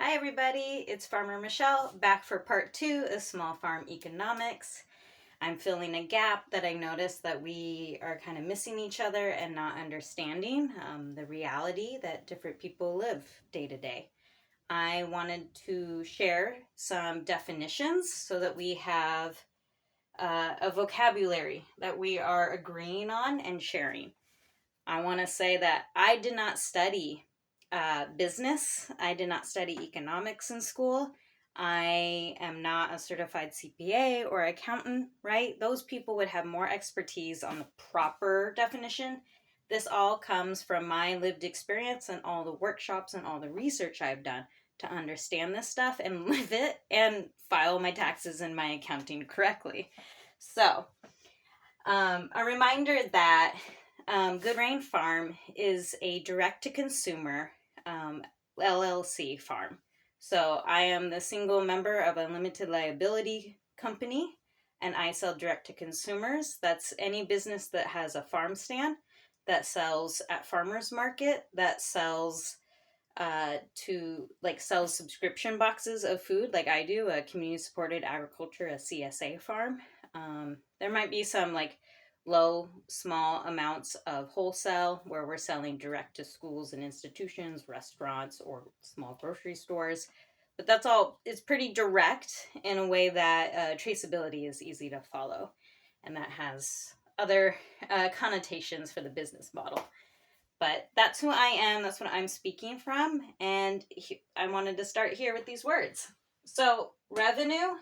Hi everybody, it's Farmer Michelle back for part 2 of Small Farm Economics. I'm filling a gap that I noticed that we are kind of missing each other and not understanding the reality that different people live day to day. I wanted to share some definitions so that we have a vocabulary that we are agreeing on and sharing. I want to say that I did not study business. I did not study economics in school. I am not a certified CPA or accountant, right? Those people would have more expertise on the proper definition. This all comes from my lived experience and all the workshops and all the research I've done to understand this stuff and live it and file my taxes and my accounting correctly. So, a reminder that Good Rain Farm is a direct-to-consumer LLC farm. So I am the single member of a limited liability company, and I sell direct to consumers. That's any business that has a farm stand, that sells at farmers market, that sells sells subscription boxes of food like I do, a community supported agriculture, a CSA farm. There might be some small amounts of wholesale where we're selling direct to schools and institutions, restaurants, or small grocery stores. But that's all, it's pretty direct in a way that traceability is easy to follow. And that has other connotations for the business model. But that's who I am, that's what I'm speaking from, and I wanted to start here with these words. So, revenue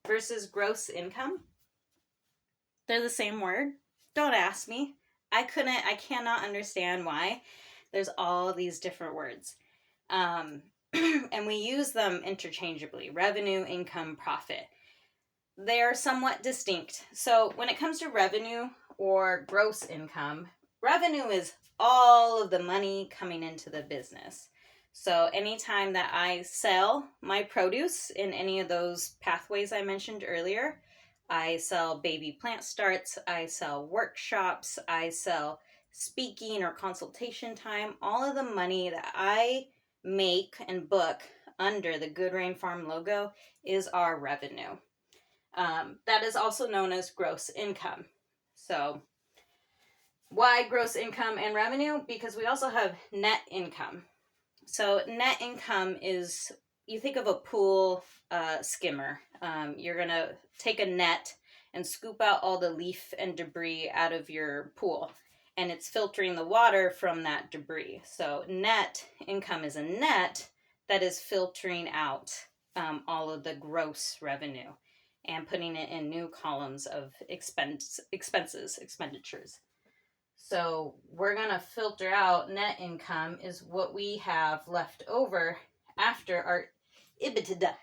versus gross income, they're the same word. Don't ask me. I cannot understand why there's all these different words. And we use them interchangeably, revenue, income, profit. They are somewhat distinct. So when it comes to revenue or gross income, revenue is all of the money coming into the business. So anytime that I sell my produce in any of those pathways I mentioned earlier, I sell baby plant starts, I sell workshops, I sell speaking or consultation time, all of the money that I make and book under the Good Rain Farm logo is our revenue. That is also known as gross income. So why gross income and revenue? Because we also have net income. So net income is, you think of a pool skimmer. You're going to take a net and scoop out all the leaf and debris out of your pool. And it's filtering the water from that debris. So net income is a net that is filtering out all of the gross revenue and putting it in new columns of expenditures. So we're going to filter out net income is what we have left over after our EBITDA,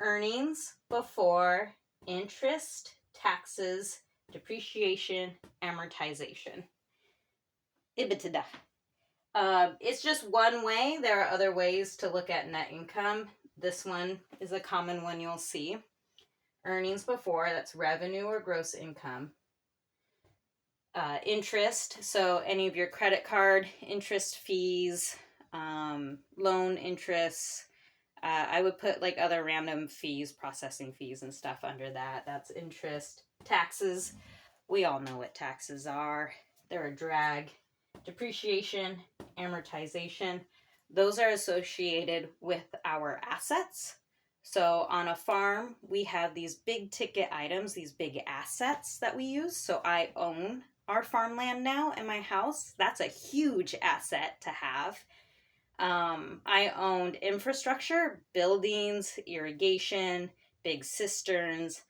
earnings before interest, taxes, depreciation, amortization. EBITDA. It's just one way. There are other ways to look at net income. This one is a common one you'll see. Earnings before, that's revenue or gross income. Interest, so any of your credit card interest fees, loan interests. I would put like other random fees, processing fees and stuff under that. That's interest. Taxes, we all know what taxes are. They're a drag. Depreciation, amortization, those are associated with our assets. So on a farm, we have these big ticket items, these big assets that we use. So I own our farmland now in my house. That's a huge asset to have. I owned infrastructure, buildings, irrigation, big cisterns,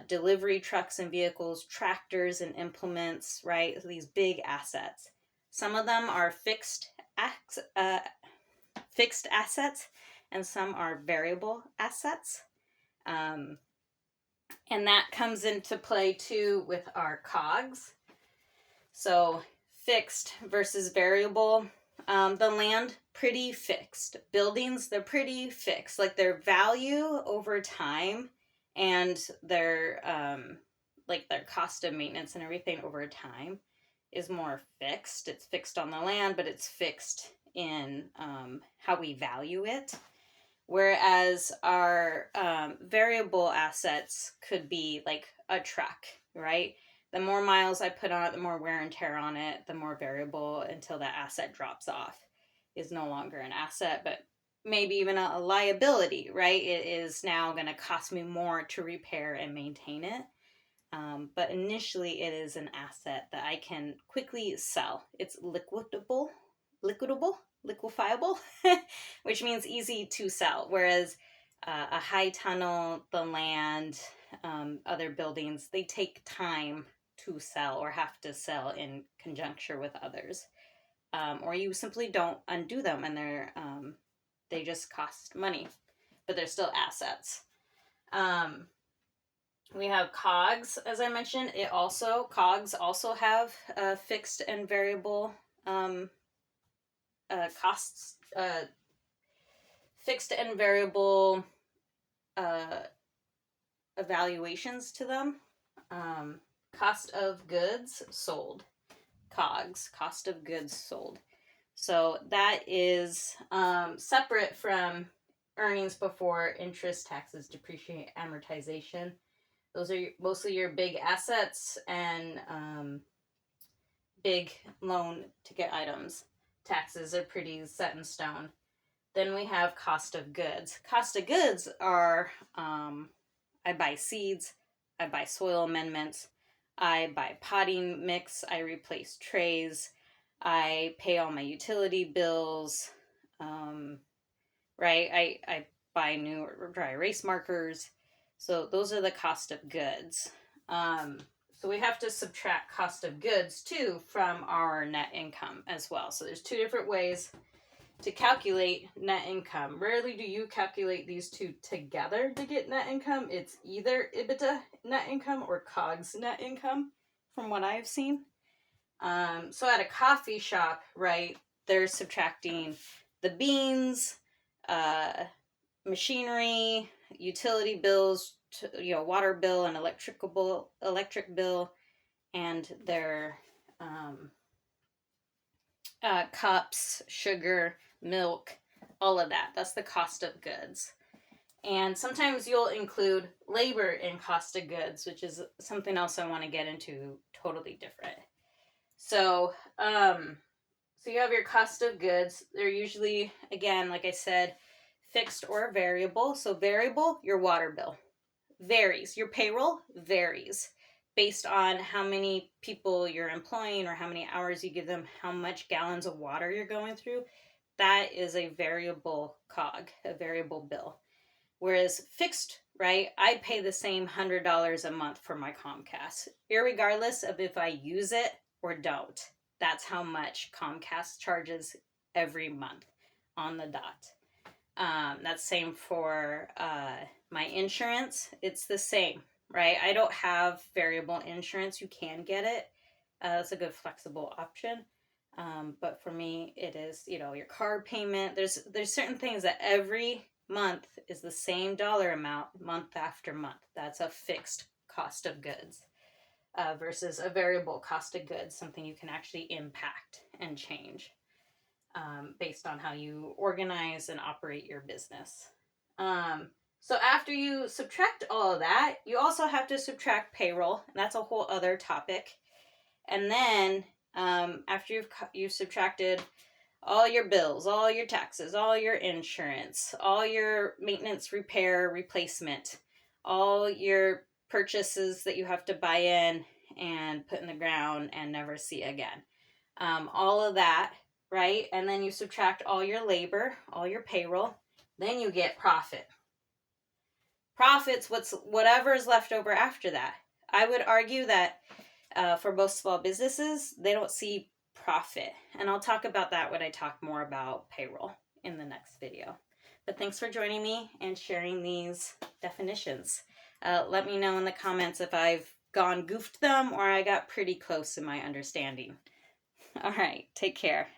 delivery trucks and vehicles, tractors and implements, right? So these big assets. Some of them are fixed assets, and some are variable assets. And that comes into play too with our COGS. So fixed versus variable. The land, pretty fixed. Buildings, they're pretty fixed. Like their value over time and their cost of maintenance and everything over time is more fixed. It's fixed on the land, but it's fixed in how we value it. Whereas our variable assets could be like a truck, right? The more miles I put on it, the more wear and tear on it, the more variable until that asset drops off, is no longer an asset, but maybe even a liability, right? It is now going to cost me more to repair and maintain it. But initially, it is an asset that I can quickly sell. It's liquidable, liquefiable, which means easy to sell. Whereas a high tunnel, the land, other buildings, they take time to sell or have to sell in conjunction with others. Or you simply don't undo them, and they just cost money, but they're still assets. We have COGS, as I mentioned. COGS also have fixed and variable costs, fixed and variable evaluations to them. Cost of goods sold. COGS, cost of goods sold. So that is separate from earnings before interest, taxes, depreciation, amortization. Those are mostly your big assets and big loan ticket items. Taxes are pretty set in stone. Then we have cost of goods. Cost of goods are I buy seeds, I buy soil amendments, I buy potting mix, I replace trays, I pay all my utility bills, right? I buy new dry erase markers. So those are the cost of goods. So we have to subtract cost of goods too from our net income as well. So there's two different ways to calculate net income. Rarely do you calculate these two together to get net income. It's either EBITDA net income or COGS net income from what I've seen. So at a coffee shop, right, they're subtracting the beans, machinery, utility bills, water bill and electric bill, and their cups, sugar, milk, all of that. That's the cost of goods. And sometimes you'll include labor in cost of goods, which is something else I want to get into, totally different. So you have your cost of goods. They're usually, again, like I said, fixed or variable. So variable, your water bill varies. Your payroll varies based on how many people you're employing or how many hours you give them, how much gallons of water you're going through. That is a variable COG, a variable bill. Whereas fixed, right, I pay the same $100 a month for my Comcast, irregardless of if I use it or don't. That's how much Comcast charges every month on the dot. That's same for my insurance. It's the same, right? I don't have variable insurance. You can get it. It's a good flexible option. But for me, it is, your car payment. There's certain things that every month is the same dollar amount month after month. That's a fixed cost of goods versus a variable cost of goods, something you can actually impact and change based on how you organize and operate your business. So after you subtract all of that, you also have to subtract payroll. And that's a whole other topic. And then after you've subtracted all your bills, all your taxes, all your insurance, all your maintenance, repair, replacement, all your purchases that you have to buy in and put in the ground and never see again. All of that, right? And then you subtract all your labor, all your payroll, then you get profit. Profit's whatever is left over after that. I would argue that for most small businesses, they don't see profit. And I'll talk about that when I talk more about payroll in the next video. But thanks for joining me and sharing these definitions. Let me know in the comments if I've goofed them or I got pretty close in my understanding. All right, take care.